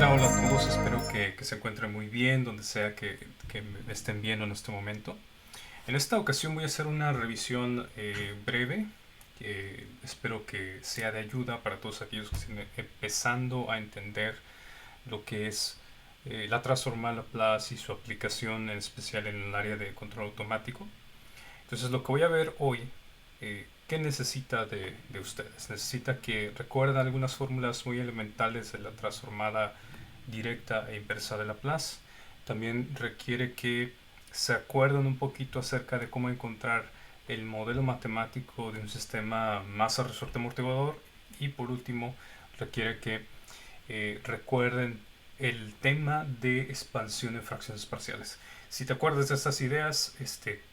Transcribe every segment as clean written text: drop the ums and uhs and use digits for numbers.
Hola, hola a todos, espero que se encuentren muy bien, donde sea que me estén viendo en este momento. En esta ocasión voy a hacer una revisión breve, que espero que sea de ayuda para todos aquellos que estén empezando a entender lo que es la transformada Laplace y su aplicación, en especial en el área de control automático. Entonces lo que voy a ver hoy, ¿qué necesita de ustedes? Necesita que recuerden algunas fórmulas muy elementales de la transformada directa e inversa de Laplace. También requiere que se acuerden un poquito acerca de cómo encontrar el modelo matemático de un sistema masa resorte amortiguador. Y por último, requiere que recuerden el tema de expansión en fracciones parciales. Si te acuerdas de estas ideas,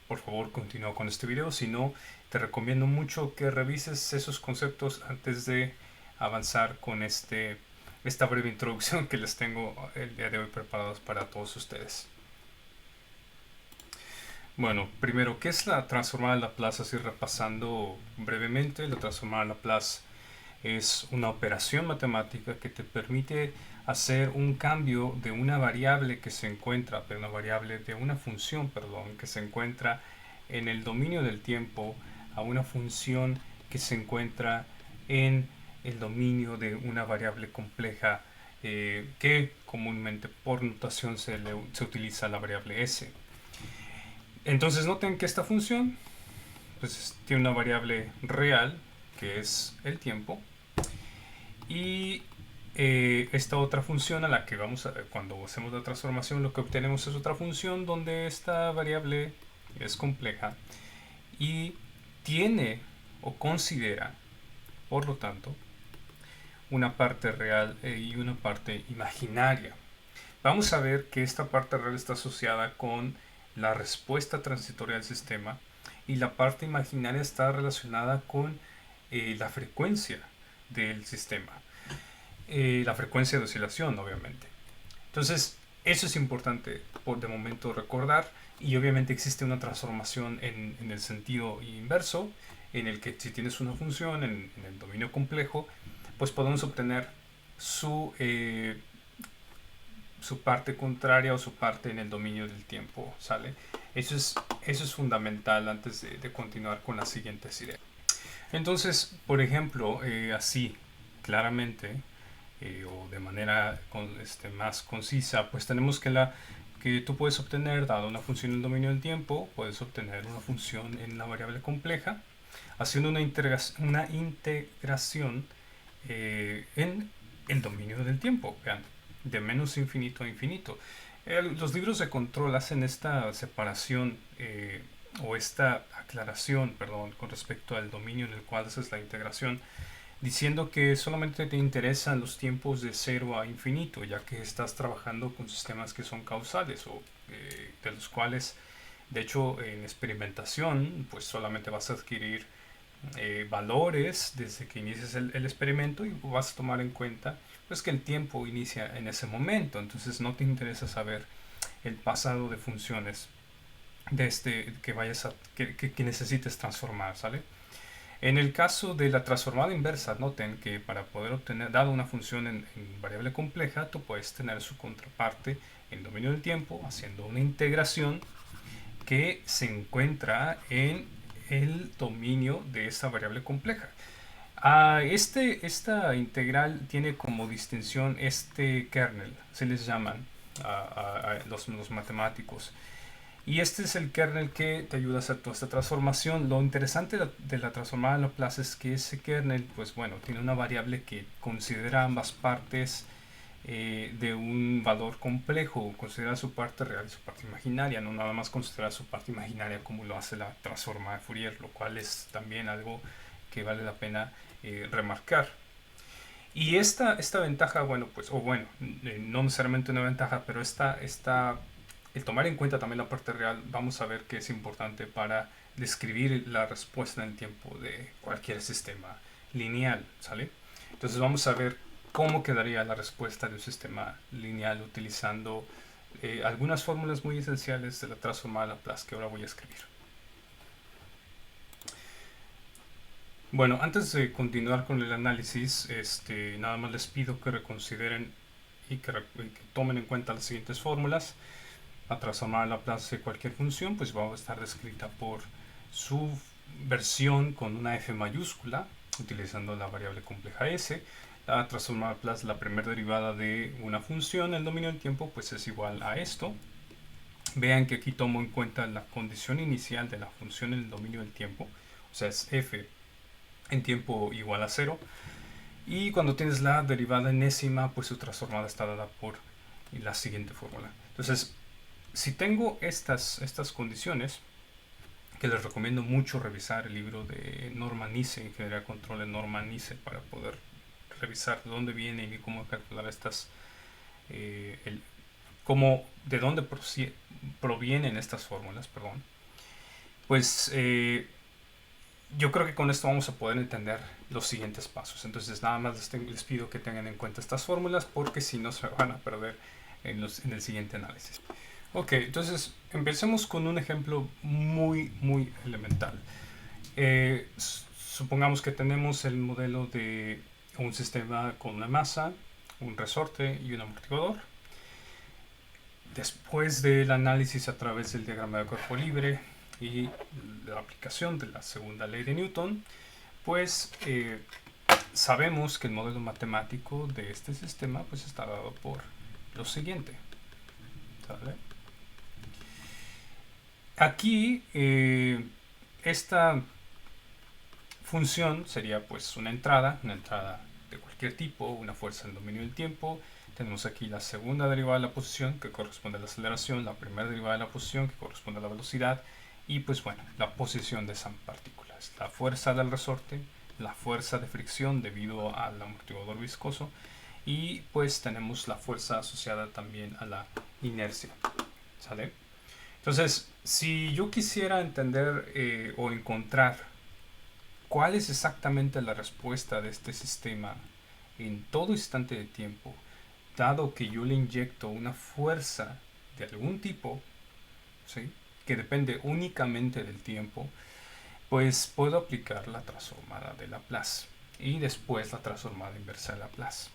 por favor continúa con este video. Si no, te recomiendo mucho que revises esos conceptos antes de avanzar con esta breve introducción que les tengo el día de hoy preparados para todos ustedes. Bueno, primero, ¿qué es la transformada de Laplace? Así repasando brevemente, la transformada de Laplace es una operación matemática que te permite hacer un cambio de una variable que se encuentra, de una variable de una función, perdón, que se encuentra en el dominio del tiempo a una función que se encuentra en el dominio de una variable compleja que comúnmente por notación se utiliza la variable s. Entonces noten que esta función pues, tiene una variable real que es el tiempo y esta otra función a la que cuando hacemos la transformación, lo que obtenemos es otra función donde esta variable es compleja y tiene o considera, por lo tanto, una parte real y una parte imaginaria. Vamos a ver que esta parte real está asociada con la respuesta transitoria del sistema y la parte imaginaria está relacionada con la frecuencia del sistema. La frecuencia de oscilación, obviamente. Entonces, eso es importante por de momento recordar y obviamente existe una transformación en el sentido inverso, en el que si tienes una función en el dominio complejo, pues podemos obtener su, eh, su parte contraria o su parte en el dominio del tiempo, ¿sale? Eso es fundamental antes de continuar con las siguientes ideas. Entonces, por ejemplo, así, claramente, o de manera más concisa, pues tenemos que tú puedes obtener, dado una función en el dominio del tiempo, puedes obtener una función en la variable compleja, haciendo una integración en el dominio del tiempo, vean, de menos infinito a infinito. Los libros de control hacen esta separación o esta aclaración, perdón, con respecto al dominio en el cual haces la integración, diciendo que solamente te interesan los tiempos de cero a infinito, ya que estás trabajando con sistemas que son causales o de los cuales, de hecho, en experimentación, pues solamente vas a adquirir valores desde que inicies el experimento y vas a tomar en cuenta pues que el tiempo inicia en ese momento, entonces no te interesa saber el pasado de funciones de que vayas que necesites transformar, ¿sale? En el caso de la transformada inversa, noten que para poder obtener, dado una función en variable compleja, tú puedes tener su contraparte en dominio del tiempo, haciendo una integración que se encuentra en el dominio de esa variable compleja. Esta integral tiene como distinción este kernel, se les llaman los matemáticos. Y este es el kernel que te ayuda a hacer toda esta transformación. Lo interesante de la transformada de Laplace es que ese kernel, pues bueno, tiene una variable que considera ambas partes de un valor complejo, considera su parte real y su parte imaginaria, no nada más considera su parte imaginaria como lo hace la transformada de Fourier, lo cual es también algo que vale la pena remarcar. Y esta ventaja, bueno, pues, o bueno, no necesariamente una ventaja, pero el tomar en cuenta también la parte real, vamos a ver que es importante para describir la respuesta en el tiempo de cualquier sistema lineal, ¿sale? Entonces vamos a ver cómo quedaría la respuesta de un sistema lineal utilizando algunas fórmulas muy esenciales de la transformada Laplace que ahora voy a escribir. Bueno, antes de continuar con el análisis, nada más les pido que reconsideren y que tomen en cuenta las siguientes fórmulas. La transformada de Laplace de cualquier función pues va a estar descrita por su versión con una f mayúscula, utilizando la variable compleja s. La transformada de Laplace, la primera derivada de una función en el dominio del tiempo, pues es igual a esto. Vean que aquí tomo en cuenta la condición inicial de la función en el dominio del tiempo, o sea, es f en tiempo igual a 0. Y cuando tienes la derivada enésima, pues su transformada está dada por la siguiente fórmula. Entonces, si tengo estas condiciones, que les recomiendo mucho revisar el libro de Norman Nice, Ingeniería de Control de Norman Nice, para poder revisar de dónde vienen y cómo calcular estas, de dónde provienen estas fórmulas, perdón. Pues yo creo que con esto vamos a poder entender los siguientes pasos. Entonces nada más les pido que tengan en cuenta estas fórmulas, porque si no se van a perder en el siguiente análisis. Ok, entonces empecemos con un ejemplo muy elemental. Supongamos que tenemos el modelo de un sistema con una masa, un resorte y un amortiguador. Después del análisis a través del diagrama de cuerpo libre y la aplicación de la segunda ley de Newton, pues sabemos que el modelo matemático de este sistema pues está dado por lo siguiente. ¿Sale? Aquí esta función sería pues una entrada de cualquier tipo, una fuerza en el dominio del tiempo. Tenemos aquí la segunda derivada de la posición, que corresponde a la aceleración, la primera derivada de la posición, que corresponde a la velocidad, y pues bueno, la posición de esa partícula. La fuerza del resorte, la fuerza de fricción debido al amortiguador viscoso, y pues tenemos la fuerza asociada también a la inercia. ¿Sale? Entonces, si yo quisiera entender o encontrar cuál es exactamente la respuesta de este sistema en todo instante de tiempo, dado que yo le inyecto una fuerza de algún tipo, ¿sí?, que depende únicamente del tiempo, pues puedo aplicar la transformada de Laplace y después la transformada inversa de Laplace.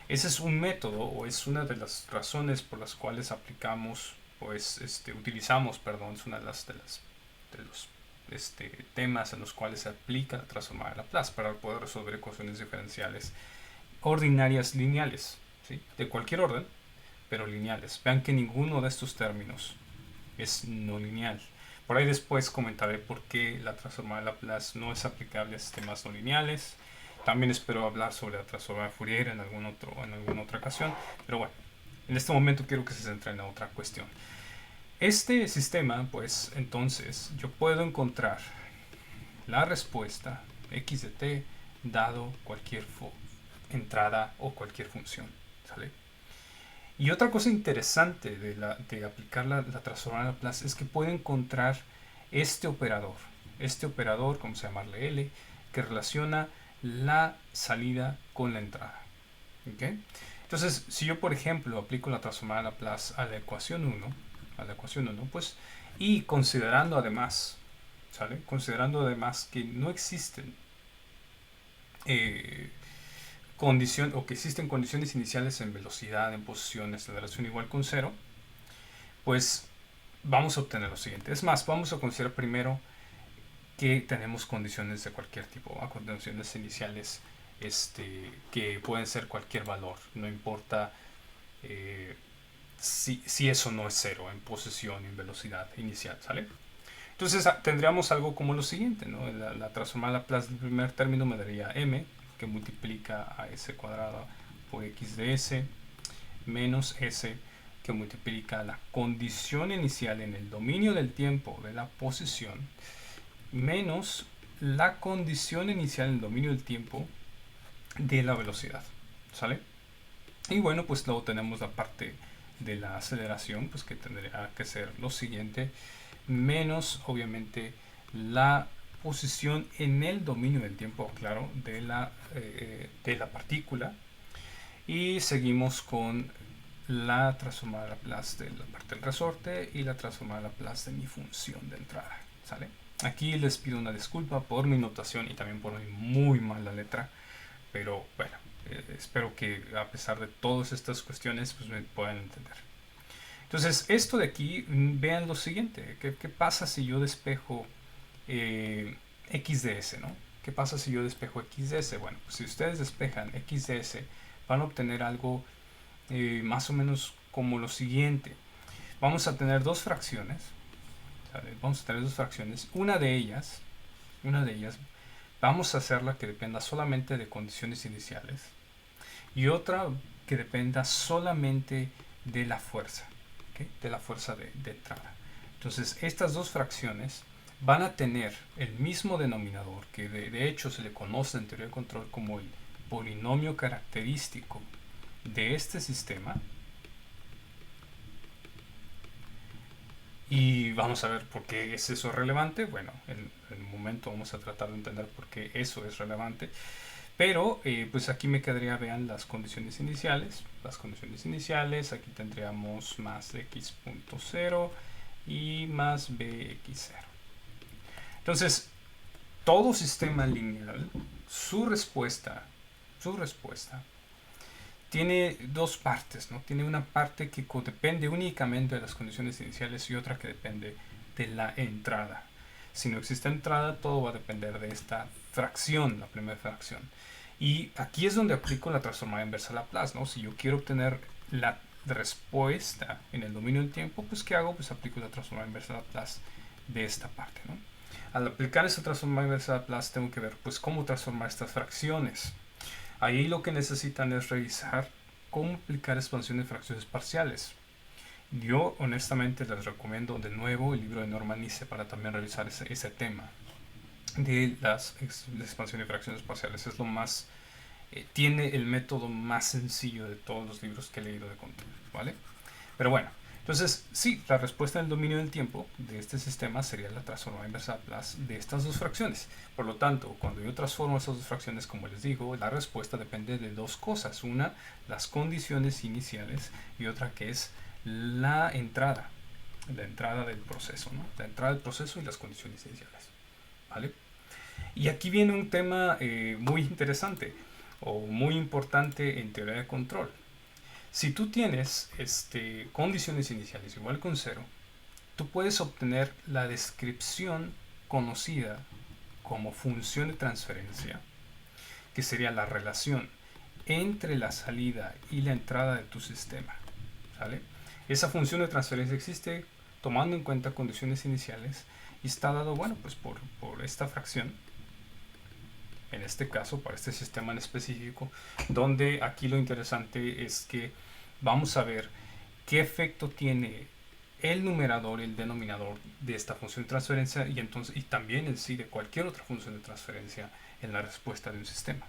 Ese es un método, o es una de las razones por las cuales utilizamos, es una de los temas en los cuales se aplica la transformada de Laplace para poder resolver ecuaciones diferenciales ordinarias lineales, ¿sí?, de cualquier orden, pero lineales. Vean que ninguno de estos términos es no lineal. Por ahí después comentaré por qué la transformada de Laplace no es aplicable a sistemas no lineales. También espero hablar sobre la transformada de Fourier en alguna otra ocasión. Pero bueno, en este momento quiero que se centren en otra cuestión. Este sistema, pues entonces yo puedo encontrar la respuesta x de t dado cualquier entrada o cualquier función. ¿Sale? Y otra cosa interesante de aplicar la transformada de Laplace es que puedo encontrar este operador, como se llama L, que relaciona la salida con la entrada. ¿Okay? Entonces, si yo, por ejemplo, aplico la transformada de Laplace a la ecuación 1, pues, y considerando además, ¿sale?, considerando además que no existen o que existen condiciones iniciales en velocidad, en posición, en aceleración igual con 0, pues vamos a obtener lo siguiente. Es más, vamos a considerar primero que tenemos condiciones de cualquier tipo, condiciones iniciales que pueden ser cualquier valor, no importa si eso no es 0 en posición, en velocidad inicial, ¿sale? Entonces tendríamos algo como lo siguiente, ¿no? La transformada Laplace del primer término me daría m, que multiplica a s cuadrado por x de s, menos s, que multiplica la condición inicial en el dominio del tiempo de la posición, menos la condición inicial en el dominio del tiempo de la velocidad. ¿Sale? Y bueno, pues luego tenemos la parte de la aceleración, pues que tendría que ser lo siguiente, menos obviamente la posición en el dominio del tiempo, claro, de la partícula. Y seguimos con la transformada de Laplace de la parte del resorte y la transformada de Laplace de mi función de entrada. ¿Sale? Aquí les pido una disculpa por mi notación y también por mi muy mala letra, pero bueno, espero que a pesar de todas estas cuestiones pues me puedan entender. Entonces, esto de aquí, vean lo siguiente. ¿Qué pasa si yo despejo x de s, ¿no? ¿Qué pasa si yo despejo x de s? Bueno, pues si ustedes despejan x de s, van a obtener algo más o menos como lo siguiente. Vamos a tener dos fracciones. ¿Sale? Vamos a tener dos fracciones. Una de ellas, vamos a hacerla que dependa solamente de condiciones iniciales. Y otra que dependa solamente de la fuerza. ¿Okay? De la fuerza de entrada. Entonces, estas dos fracciones van a tener el mismo denominador, que de hecho se le conoce en teoría de control como el polinomio característico de este sistema. Y vamos a ver por qué es eso relevante. Bueno, en un momento vamos a tratar de entender por qué eso es relevante. Pero pues aquí me quedaría, vean, las condiciones iniciales. Las condiciones iniciales, aquí tendríamos más x.0 y más bx0. Entonces, todo sistema lineal, su respuesta tiene dos partes, ¿no? Tiene una parte que depende únicamente de las condiciones iniciales y otra que depende de la entrada. Si no existe entrada, todo va a depender de esta fracción, la primera fracción. Y aquí es donde aplico la transformada inversa a Laplace, ¿no? Si yo quiero obtener la respuesta en el dominio del tiempo, pues ¿qué hago? Pues aplico la transformada inversa a Laplace de esta parte, ¿no? Al aplicar esta transformada inversa a Laplace tengo que ver pues cómo transformar estas fracciones. Ahí lo que necesitan es revisar cómo aplicar expansión de fracciones parciales. Yo honestamente les recomiendo de nuevo el libro de Norman Nice para también revisar ese tema de las expansiones de fracciones parciales. Es lo más, tiene el método más sencillo de todos los libros que he leído de control, ¿vale? Pero bueno, entonces sí, la respuesta en el dominio del tiempo de este sistema sería la transformada inversa Laplace de estas dos fracciones. Por lo tanto, cuando yo transformo estas dos fracciones, como les digo, la respuesta depende de dos cosas. Una, las condiciones iniciales, y otra que es la entrada del proceso, ¿no? La entrada del proceso y las condiciones iniciales, ¿vale? Y aquí viene un tema muy interesante o muy importante en teoría de control. Si tú tienes condiciones iniciales igual con 0, tú puedes obtener la descripción conocida como función de transferencia, que sería la relación entre la salida y la entrada de tu sistema, ¿sale? Esa función de transferencia existe tomando en cuenta condiciones iniciales y está dado, bueno, pues por esta fracción, en este caso, para este sistema en específico, donde aquí lo interesante es que vamos a ver qué efecto tiene el numerador y el denominador de esta función de transferencia y también en sí de cualquier otra función de transferencia en la respuesta de un sistema.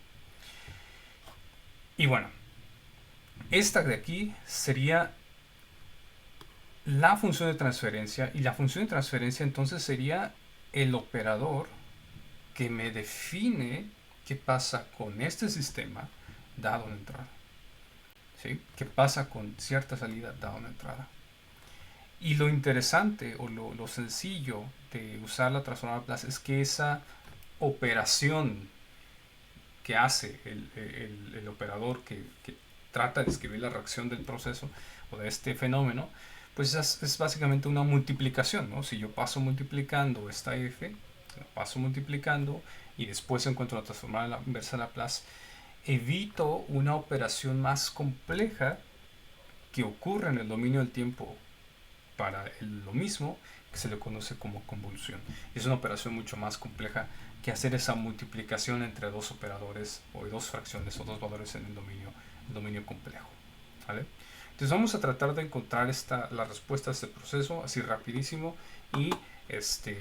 Y bueno, esta de aquí sería la función de transferencia, y la función de transferencia entonces sería el operador que me define qué pasa con este sistema dado una entrada. ¿Sí? ¿Qué pasa con cierta salida dado una entrada? Y lo interesante o lo sencillo de usar la transformada Laplace es que esa operación que hace el operador que trata de escribir la reacción del proceso o de este fenómeno, pues es básicamente una multiplicación, ¿no? Si yo paso multiplicando esta f, la paso multiplicando y después encuentro la transformada inversa Laplace, evito una operación más compleja que ocurre en el dominio del tiempo para lo mismo, que se le conoce como convolución. Es una operación mucho más compleja que hacer esa multiplicación entre dos operadores o dos fracciones o dos valores en el dominio complejo, ¿vale? Entonces vamos a tratar de encontrar la respuesta a este proceso así rapidísimo y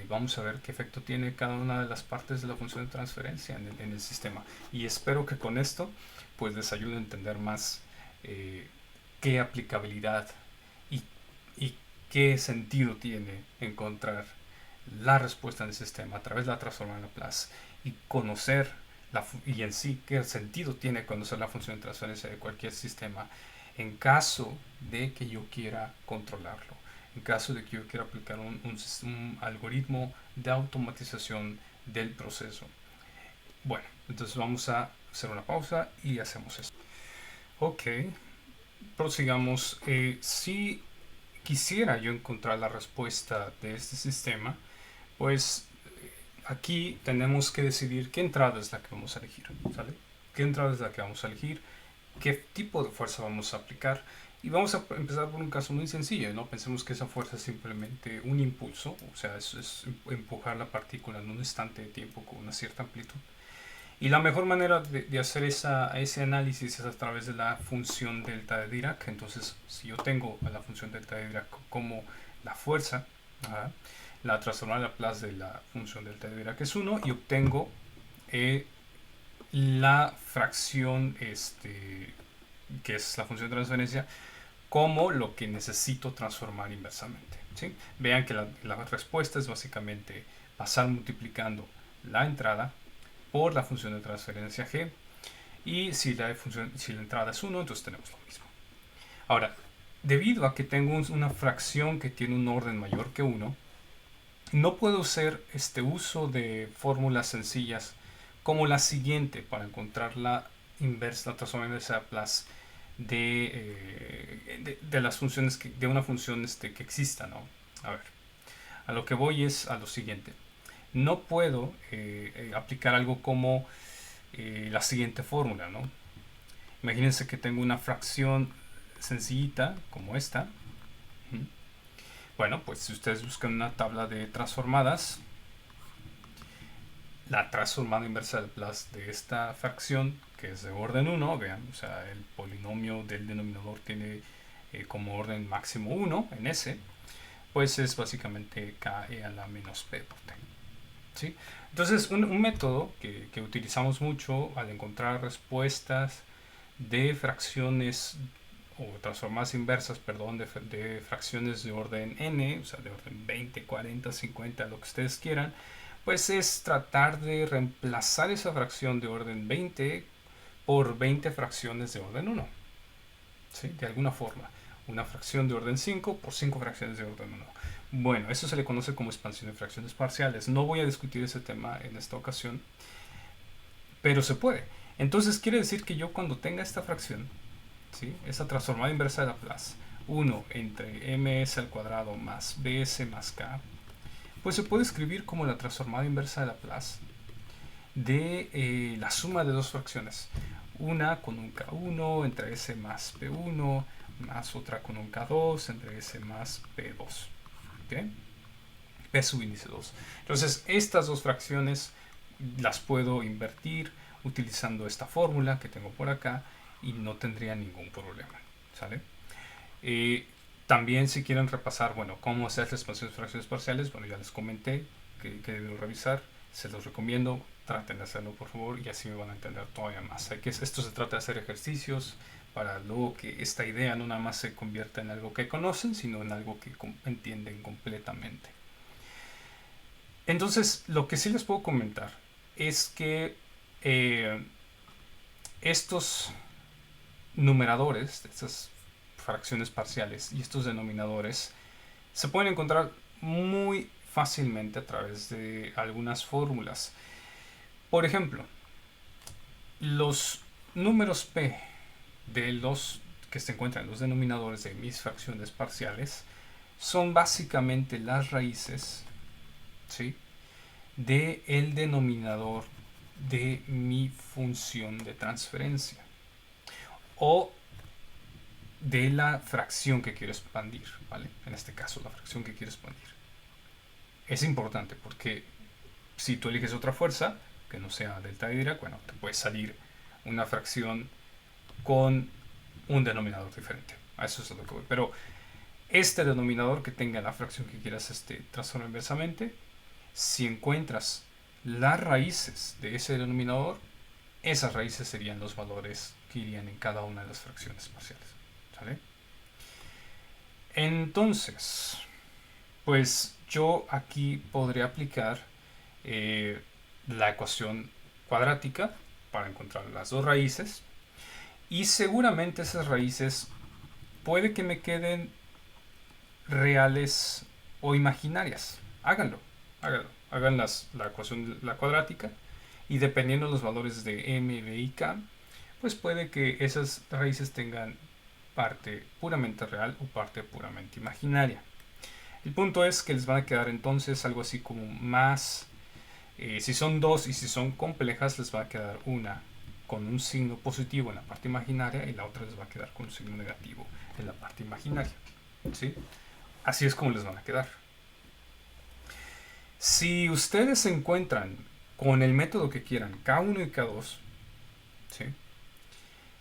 vamos a ver qué efecto tiene cada una de las partes de la función de transferencia en el sistema. Y espero que con esto pues les ayude a entender más qué aplicabilidad y qué sentido tiene encontrar la respuesta en el sistema a través de la transformada Laplace y conocer y en sí qué sentido tiene conocer la función de transferencia de cualquier sistema en caso de que yo quiera controlarlo, en caso de que yo quiera aplicar un algoritmo de automatización del proceso. Bueno, entonces vamos a hacer una pausa y hacemos esto. Ok, prosigamos. Si quisiera yo encontrar la respuesta de este sistema, pues aquí tenemos que decidir qué entrada es la que vamos a elegir, ¿sale? ¿Qué entrada es la que vamos a elegir? ¿Qué tipo de fuerza vamos a aplicar? Y vamos a empezar por un caso muy sencillo, ¿no? Pensemos que esa fuerza es simplemente un impulso, o sea, es empujar la partícula en un instante de tiempo con una cierta amplitud. Y la mejor manera de hacer ese análisis es a través de la función delta de Dirac. Entonces, si yo tengo a la función delta de Dirac como la fuerza, ¿verdad? La transformar a Laplace de la función delta de Dirac es uno y obtengo eh, la fracción que es la función de transferencia como lo que necesito transformar inversamente. ¿Sí? Vean que la respuesta es básicamente pasar multiplicando la entrada por la función de transferencia g, y si la entrada es uno, entonces tenemos lo mismo. Ahora, debido a que tengo una fracción que tiene un orden mayor que uno, no puedo hacer este uso de fórmulas sencillas como la siguiente para encontrar la inversa, la transformación inversa de Laplace de las funciones de una función que exista, ¿no? A ver, a lo que voy es a lo siguiente. No puedo aplicar algo como la siguiente fórmula, ¿no? Imagínense que tengo una fracción sencillita como esta. Bueno, pues si ustedes buscan una tabla de transformadas, la transformada inversa del Laplace de esta fracción, que es de orden uno, vean, o sea, el polinomio del denominador tiene como orden máximo 1 en S, pues es básicamente KE a la menos P por T. ¿Sí? Entonces, un método que utilizamos mucho al encontrar respuestas de fracciones o transformadas inversas, perdón, de fracciones de orden n, o sea, de orden 20, 40, 50, lo que ustedes quieran, pues es tratar de reemplazar esa fracción de orden 20 por 20 fracciones de orden 1, ¿sí? De alguna forma. Una fracción de orden 5 por 5 fracciones de orden 1. Bueno, eso se le conoce como expansión de fracciones parciales. No voy a discutir ese tema en esta ocasión, pero se puede. Entonces quiere decir que yo cuando tenga esta fracción, ¿sí? Esa transformada inversa de Laplace, 1 entre ms al cuadrado más bs más k, pues se puede escribir como la transformada inversa de Laplace de la suma de dos fracciones. Una con un k1 entre s más p1 más otra con un k2 entre s más p2. ¿Okay? P subíndice 2. Entonces, estas dos fracciones las puedo invertir utilizando esta fórmula que tengo por acá y no tendría ningún problema. ¿Sale? También si quieren repasar, bueno, cómo hacer la expansión de fracciones parciales, bueno, ya les comenté que deben revisar, se los recomiendo, traten de hacerlo por favor y así me van a entender todavía más. Esto se trata de hacer ejercicios para luego que esta idea no nada más se convierta en algo que conocen, sino en algo que entienden completamente. Entonces, lo que sí les puedo comentar es que estos numeradores, estas fracciones parciales y estos denominadores se pueden encontrar muy fácilmente a través de algunas fórmulas. Por ejemplo, los números p de los que se encuentran en los denominadores de mis fracciones parciales son básicamente las raíces, ¿sí?, de el denominador de mi función de transferencia o de la fracción que quiero expandir, ¿vale? En este caso, la fracción que quiero expandir. Es importante porque si tú eliges otra fuerza, que no sea delta de Dirac, bueno, te puede salir una fracción con un denominador diferente. A eso es lo que voy. Pero este denominador que tenga la fracción que quieras transformar inversamente, si encuentras las raíces de ese denominador, esas raíces serían los valores que irían en cada una de las fracciones parciales. ¿Sale? Entonces, pues yo aquí podría aplicar la ecuación cuadrática para encontrar las dos raíces y seguramente esas raíces puede que me queden reales o imaginarias. Háganlo, háganlo. Hagan la ecuación la cuadrática y dependiendo de los valores de m, b y k, pues puede que esas raíces tengan parte puramente real o parte puramente imaginaria. El punto es que les van a quedar entonces algo así como más, si son dos y si son complejas, les va a quedar una con un signo positivo en la parte imaginaria y la otra les va a quedar con un signo negativo en la parte imaginaria. ¿Sí? Así es como les van a quedar. Si ustedes se encuentran con el método que quieran, K1 y K2, ¿sí?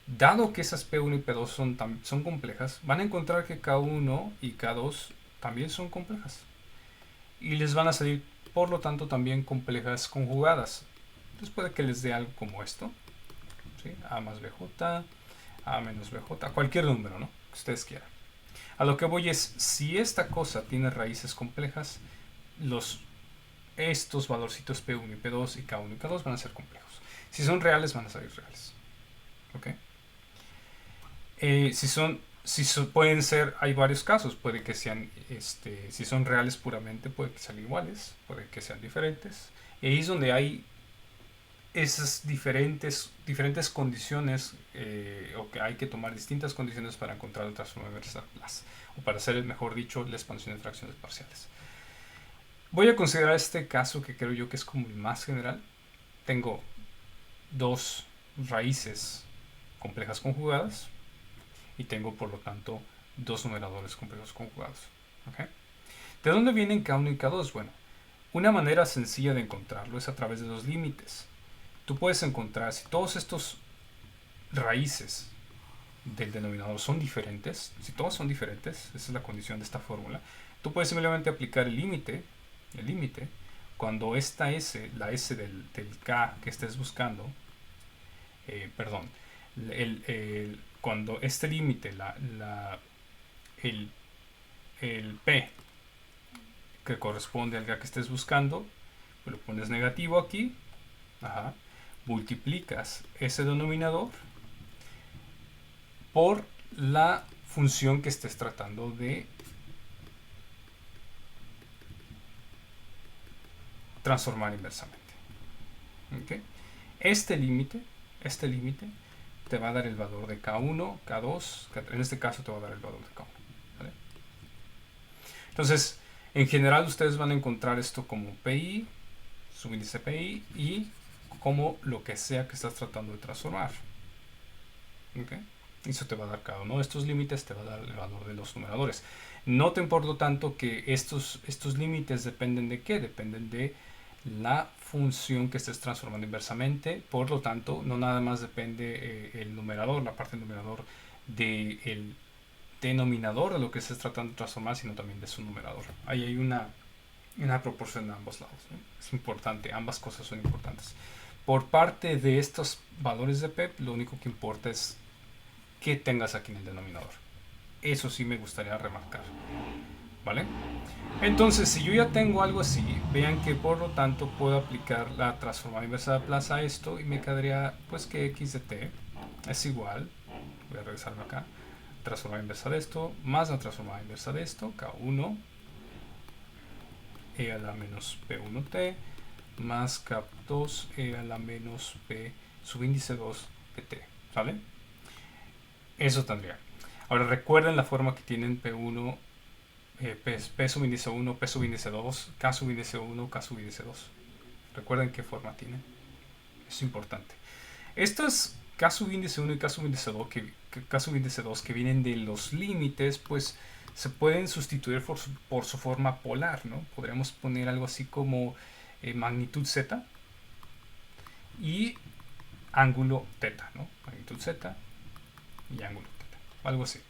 Dado que esas P1 y P2 son complejas, van a encontrar que K1 y K2 también son complejas. Y les van a salir, por lo tanto, también complejas conjugadas. Entonces puede que les dé algo como esto, ¿sí? A más BJ, A menos BJ, cualquier número, ¿no? Que ustedes quieran. A lo que voy es, si esta cosa tiene raíces complejas, estos valorcitos P1 y P2 y K1 y K2 van a ser complejos. Si son reales, van a salir reales. ¿Ok? Pueden ser, hay varios casos, puede que sean, si son reales puramente, puede que sean iguales, puede que sean diferentes. Y ahí es donde hay esas diferentes condiciones, o que hay que tomar distintas condiciones para encontrar el transformo inverso de Laplace, o para hacer, mejor dicho, la expansión de fracciones parciales. Voy a considerar este caso que creo yo que es como el más general. Tengo dos raíces complejas conjugadas y tengo por lo tanto dos numeradores complejos conjugados. ¿Okay? ¿De dónde vienen K1 y K2? Bueno, una manera sencilla de encontrarlo es a través de los límites. Tú puedes encontrar, si todos estos raíces del denominador son diferentes, si todos son diferentes, esa es la condición de esta fórmula, tú puedes simplemente aplicar el límite, cuando esta S, la S del K que estés buscando, perdón, cuando este límite, el P que corresponde al K que estés buscando, pues lo pones negativo aquí, ajá, multiplicas ese denominador por la función que estés tratando de transformar inversamente. ¿Okay? Este límite te va a dar el valor de K1, K2, en este caso te va a dar el valor de K1. ¿Vale? Entonces, en general ustedes van a encontrar esto como PI, subíndice PI, y como lo que sea que estás tratando de transformar. ¿Okay? Eso te va a dar cada uno de estos límites, te va a dar el valor de los numeradores. Noten por lo tanto que estos límites dependen de qué? Dependen de la función que estés transformando inversamente. Por lo tanto, no nada más depende el numerador, la parte del numerador del denominador de lo que estés tratando de transformar, sino también de su numerador. Ahí hay una proporción de ambos lados, ¿no? Es importante, ambas cosas son importantes. Por parte de estos valores de PEP, lo único que importa es que tengas aquí en el denominador. Eso sí me gustaría remarcar, ¿vale? Entonces, si yo ya tengo algo así, vean que por lo tanto puedo aplicar la transformada inversa de Laplace a esto y me quedaría pues que x de t es igual, voy a regresarme acá, transformada inversa de esto más la transformada inversa de esto, k1 e a la menos p1t más k2 e a la menos p subíndice 2 de t, ¿vale? Eso tendría. Ahora recuerden la forma que tienen P1, P subíndice 1, P subíndice 2, K subíndice 1, K subíndice 2. Recuerden qué forma tienen. Es importante. Estos K subíndice 1 y K subíndice 2 K subíndice 2 que vienen de los límites, pues se pueden sustituir por su forma polar, ¿no? Podríamos poner algo así como magnitud Z y ángulo θ, ¿no? Magnitud Z y ángulo θ, algo así.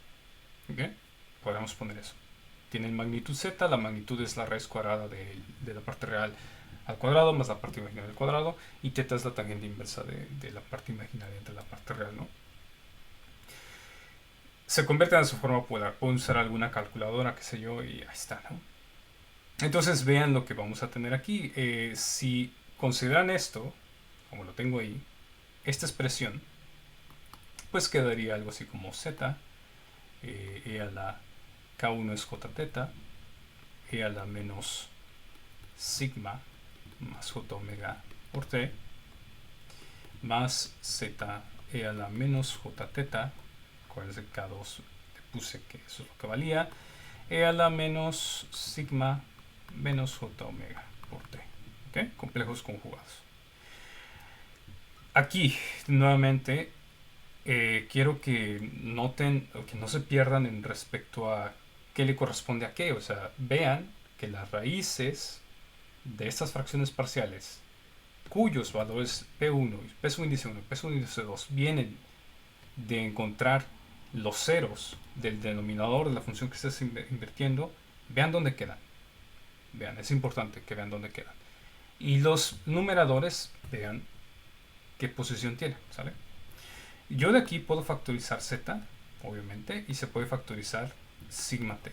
¿Okay? Podemos poner eso. Tienen magnitud z, la magnitud es la raíz cuadrada de la parte real al cuadrado más la parte imaginaria al cuadrado, y θ es la tangente inversa de la parte imaginaria entre la parte real, ¿no? Se convierten en su forma polar. Pueden usar alguna calculadora, qué sé yo, y ahí está, ¿no? Entonces vean lo que vamos a tener aquí. Si consideran esto, como lo tengo ahí, esta expresión, pues quedaría algo así como z e a la K1 es jθ, e a la menos sigma más j omega por t, más z e a la menos j teta, acuérdense que K2 le puse que eso es lo que valía, e a la menos sigma menos j omega por t. ¿Okay? Complejos conjugados. Aquí, nuevamente, quiero que noten o que no se pierdan en respecto a qué le corresponde a qué. O sea, vean que las raíces de estas fracciones parciales cuyos valores P1, P índice 1 y P índice 2 vienen de encontrar los ceros del denominador de la función que estés invirtiendo, vean dónde quedan. Vean, es importante que vean dónde quedan. Y los numeradores, vean qué posición tienen, ¿sale? Yo de aquí puedo factorizar z, obviamente, y se puede factorizar sigma t.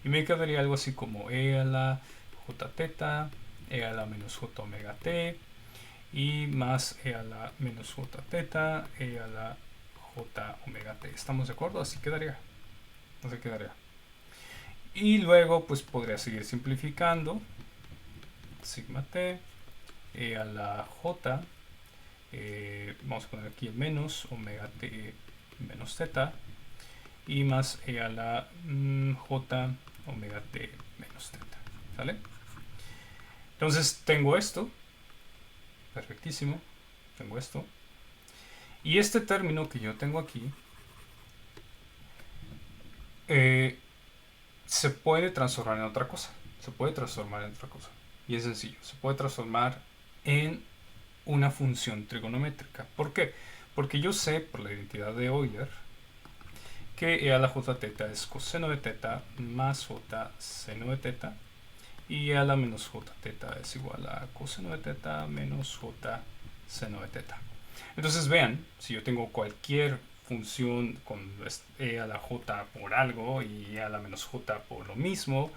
Y me quedaría algo así como e a la j teta, e a la menos j omega t, y más e a la menos j teta, e a la j omega t. ¿Estamos de acuerdo? Así quedaría. Así quedaría. Y luego pues podría seguir simplificando. Sigma t, e a la j, vamos a poner aquí el menos omega t menos teta, y más e a la j omega t menos teta. ¿Sale? Entonces tengo esto. Perfectísimo. Tengo esto. Y este término que yo tengo aquí se puede transformar en otra cosa. Se puede transformar en otra cosa. Y es sencillo. Se puede transformar en una función trigonométrica. ¿Por qué? Porque yo sé por la identidad de Euler que e a la j teta es coseno de teta más j seno de teta, y e a la menos j teta es igual a coseno de teta menos j seno de teta. Entonces vean, si yo tengo cualquier función con e a la j por algo y e a la menos j por lo mismo,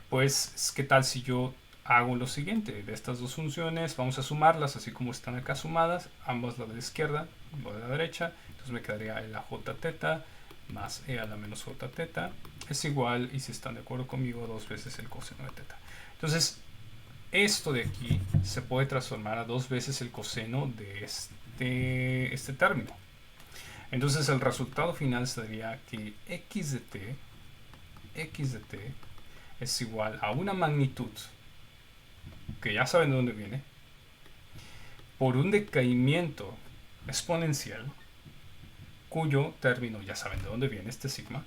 pues ¿qué tal si yo hago lo siguiente? De estas dos funciones vamos a sumarlas así como están acá sumadas, ambas la de la izquierda, la de la derecha. Entonces me quedaría e a la j teta más e a la menos j teta es igual, y si están de acuerdo conmigo, 2 veces el coseno de teta. Entonces esto de aquí se puede transformar a 2 veces el coseno de este término. Entonces el resultado final sería que x de t es igual a una magnitud que ya saben de dónde viene por un decaimiento exponencial cuyo término ya saben de dónde viene, este sigma,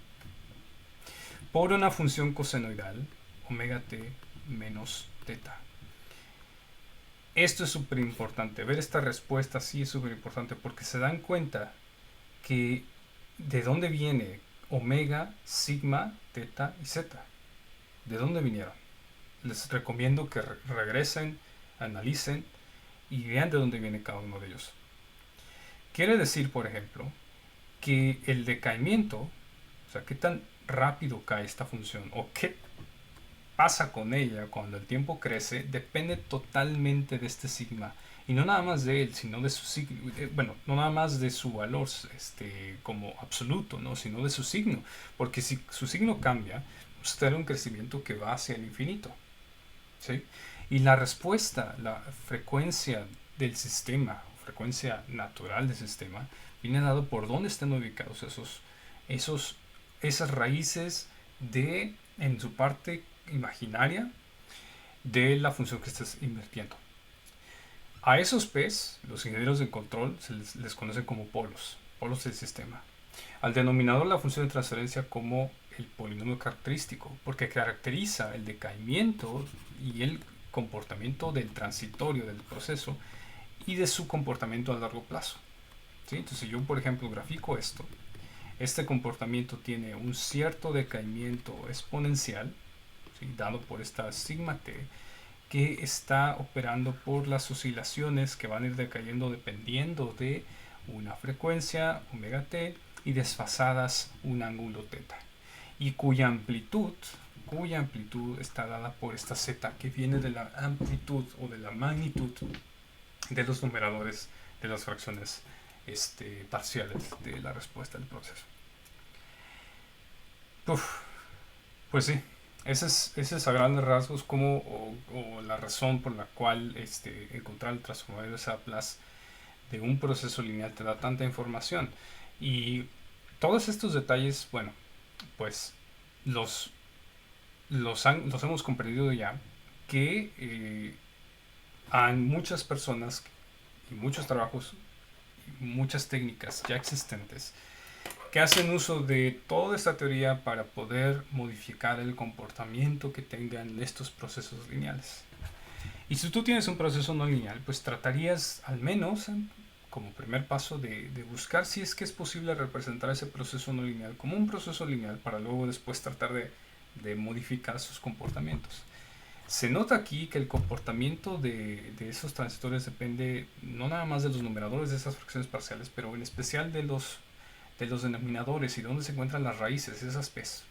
por una función cosenoidal omega t menos teta. Esto es súper importante, ver esta respuesta sí es súper importante porque se dan cuenta que de dónde viene omega, sigma, teta y zeta. ¿De dónde vinieron? Les recomiendo que regresen, analicen y vean de dónde viene cada uno de ellos. Quiere decir, por ejemplo, que el decaimiento, o sea, qué tan rápido cae esta función o qué pasa con ella cuando el tiempo crece, depende totalmente de este sigma. Y no nada más de él, sino de su signo. Bueno, no nada más de su valor como absoluto, ¿no? Sino de su signo. Porque si su signo cambia, pues tendrá un crecimiento que va hacia el infinito. ¿Sí? Y la respuesta, la frecuencia del sistema, frecuencia natural del sistema, viene dado por dónde están ubicados esas raíces en su parte imaginaria de la función que estás invirtiendo. A esos P's, los ingenieros de control se les conocen como polos del sistema. Al denominador la función de transferencia como el polinomio característico, porque caracteriza el decaimiento y el comportamiento del transitorio del proceso y de su comportamiento a largo plazo. ¿Sí? Entonces, si yo, por ejemplo, grafico esto, este comportamiento tiene un cierto decaimiento exponencial, ¿sí? Dado por esta sigma t, que está operando por las oscilaciones que van a ir decayendo dependiendo de una frecuencia omega t y desfasadas un ángulo teta, y cuya amplitud está dada por esta z que viene de la amplitud o de la magnitud de los numeradores de las fracciones parciales de la respuesta del proceso. Pues sí, ese es a grandes rasgos como o la razón por la cual encontrar el transformador de Laplace de un proceso lineal te da tanta información. Y todos estos detalles, bueno, pues los, los hemos comprendido ya, que hay muchas personas y muchos trabajos, y muchas técnicas ya existentes que hacen uso de toda esta teoría para poder modificar el comportamiento que tengan estos procesos lineales. Y si tú tienes un proceso no lineal, pues tratarías al menos como primer paso de buscar si es que es posible representar ese proceso no lineal como un proceso lineal para luego después tratar de modificar sus comportamientos. Se nota aquí que el comportamiento de esos transistores depende no nada más de los numeradores de esas fracciones parciales, pero en especial de los denominadores y dónde se encuentran las raíces, esas P's.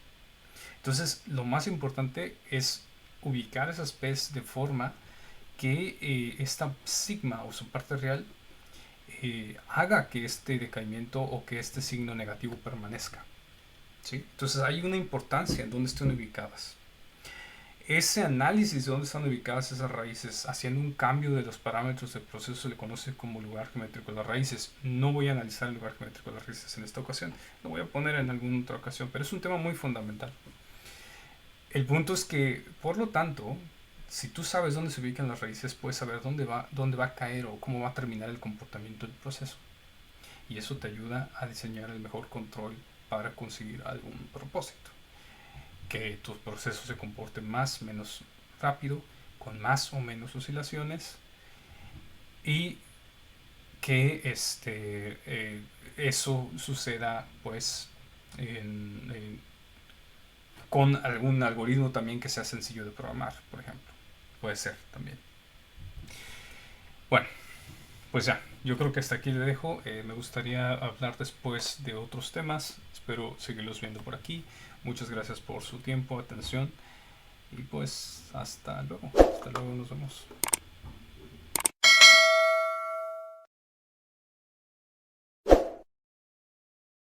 Entonces, lo más importante es ubicar esas P's de forma que esta sigma o su parte real haga que este decaimiento o que este signo negativo permanezca. ¿Sí? Entonces hay una importancia en dónde estén ubicadas. Ese análisis de dónde están ubicadas esas raíces, haciendo un cambio de los parámetros del proceso, se le conoce como lugar geométrico de las raíces. No voy a analizar el lugar geométrico de las raíces en esta ocasión, lo voy a poner en alguna otra ocasión, pero es un tema muy fundamental. El punto es que, por lo tanto, si tú sabes dónde se ubican las raíces, puedes saber dónde va a caer o cómo va a terminar el comportamiento del proceso. Y eso te ayuda a diseñar el mejor control para conseguir algún propósito. Que tu proceso se comporte más o menos rápido, con más o menos oscilaciones, y que eso suceda pues con algún algoritmo también que sea sencillo de programar, por ejemplo. Puede ser también. Bueno, pues ya, yo creo que hasta aquí le dejo. Me gustaría hablar después de otros temas. Espero seguirlos viendo por aquí. Muchas gracias por su tiempo, atención. Y pues hasta luego. Hasta luego, nos vemos.